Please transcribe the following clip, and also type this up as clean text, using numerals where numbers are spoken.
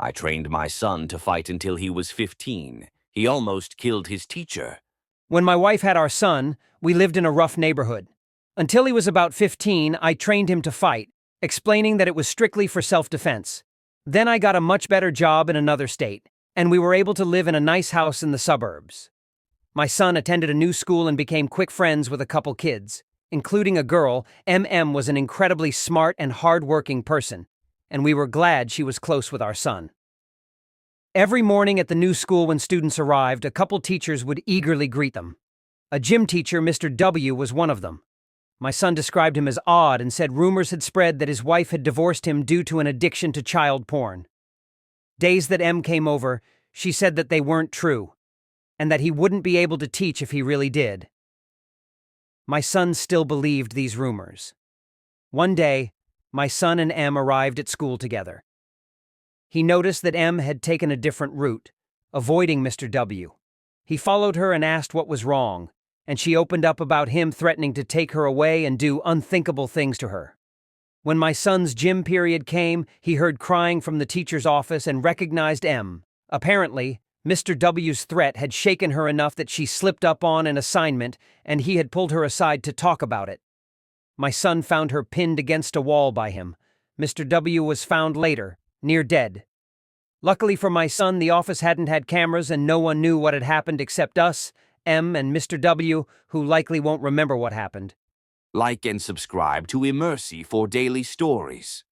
I trained my son to fight until he was 15. He almost killed his teacher. When my wife had our son, we lived in a rough neighborhood. Until he was about 15, I trained him to fight, explaining that it was strictly for self-defense. Then I got a much better job in another state, and we were able to live in a nice house in the suburbs. My son attended a new school and became quick friends with a couple kids, including a girl. MM was an incredibly smart and hard-working person, and we were glad she was close with our son. Every morning at the new school when students arrived, a couple teachers would eagerly greet them. A gym teacher, Mr. W, was one of them. My son described him as odd and said rumors had spread that his wife had divorced him due to an addiction to child porn. Days that M came over, she said that they weren't true, and that he wouldn't be able to teach if he really did. My son still believed these rumors. One day, my son and M arrived at school together. He noticed that M had taken a different route, avoiding Mr. W. He followed her and asked what was wrong, and she opened up about him threatening to take her away and do unthinkable things to her. When my son's gym period came, he heard crying from the teacher's office and recognized M. Apparently, Mr. W's threat had shaken her enough that she slipped up on an assignment and he had pulled her aside to talk about it. My son found her pinned against a wall by him. Mr. W was found later, near dead. Luckily for my son, the office hadn't had cameras and no one knew what had happened except us, M, and Mr. W, who likely won't remember what happened. Like and subscribe to Immersi for daily stories.